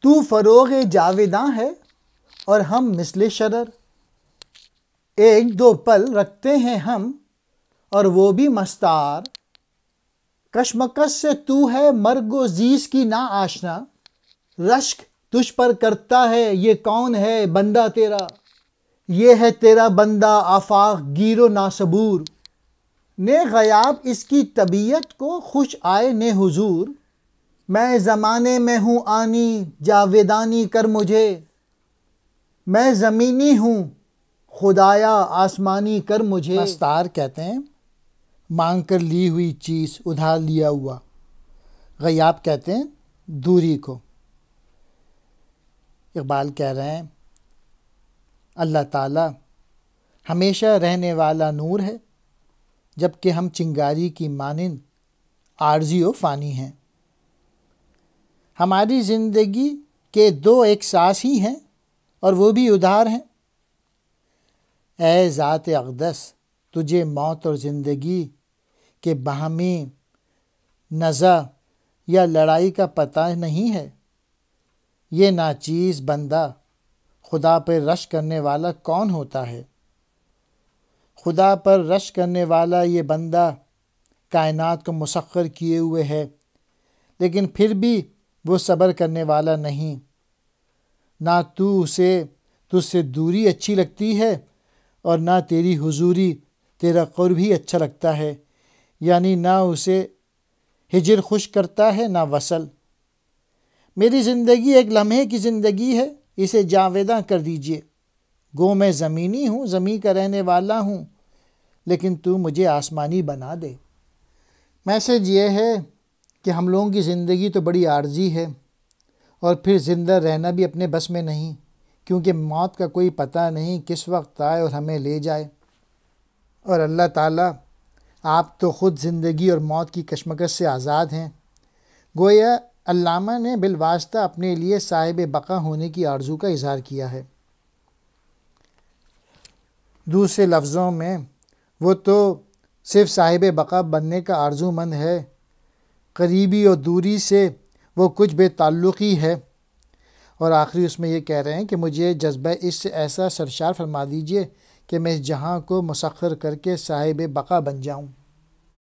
تو فروغ جاویداں ہے اور ہم مثل شرر، ایک دو پل رکھتے ہیں ہم اور وہ بھی مستعار، کشمکش سے تو ہے مرگ و زیس کی نا آشنا، رشک تجھ پر کرتا ہے یہ کون ہے بندہ تیرا، یہ ہے تیرا بندہ آفاق گیر و ناصبور، نے غیاب اس کی طبیعت کو خوش آئے نے حضور، میں زمانے میں ہوں آنی جاویدانی کر مجھے، میں زمینی ہوں خدایا آسمانی کر مجھے۔ مستعار کہتے ہیں مانگ کر لی ہوئی چیز، ادھار لیا ہوا۔ غیاب کہتے ہیں دوری کو۔ اقبال کہہ رہے ہیں اللہ تعالیٰ ہمیشہ رہنے والا نور ہے، جبکہ ہم چنگاری کی مانند عارضی و فانی ہیں۔ ہماری زندگی کے دو احساس ہی ہیں اور وہ بھی ادھار ہیں۔ اے ذات اقدس تجھے موت اور زندگی کے باہمی نزاع یا لڑائی کا پتہ نہیں ہے۔ یہ ناچیز بندہ خدا پر رشک کرنے والا کون ہوتا ہے؟ خدا پر رشک کرنے والا یہ بندہ کائنات کو مسخر کیے ہوئے ہے، لیکن پھر بھی وہ صبر کرنے والا نہیں۔ نہ تجھ سے دوری اچھی لگتی ہے اور نہ تیری حضوری، تیرا قرب ہی اچھا لگتا ہے، یعنی نہ اسے ہجر خوش کرتا ہے نہ وصل۔ میری زندگی ایک لمحے کی زندگی ہے، اسے جاویداں کر دیجئے۔ گو میں زمینی ہوں، زمیں کا رہنے والا ہوں، لیکن تو مجھے آسمانی بنا دے۔ میسج یہ ہے کہ ہم لوگوں کی زندگی تو بڑی عارضی ہے، اور پھر زندہ رہنا بھی اپنے بس میں نہیں، کیونکہ موت کا کوئی پتہ نہیں کس وقت آئے اور ہمیں لے جائے۔ اور اللہ تعالیٰ آپ تو خود زندگی اور موت کی کشمکش سے آزاد ہیں۔ گویا علامہ نے بالواسطہ اپنے لیے صاحب بقا ہونے کی آرزو کا اظہار کیا ہے۔ دوسرے لفظوں میں وہ تو صرف صاحب بقا بننے کا آرزو مند ہے، قریبی اور دوری سے وہ کچھ بے تعلقی ہے، اور آخری اس میں یہ کہہ رہے ہیں کہ مجھے جذبہ اس سے ایسا سرشار فرما دیجئے کہ میں اس جہاں کو مسخر کر کے صاحب بقا بن جاؤں۔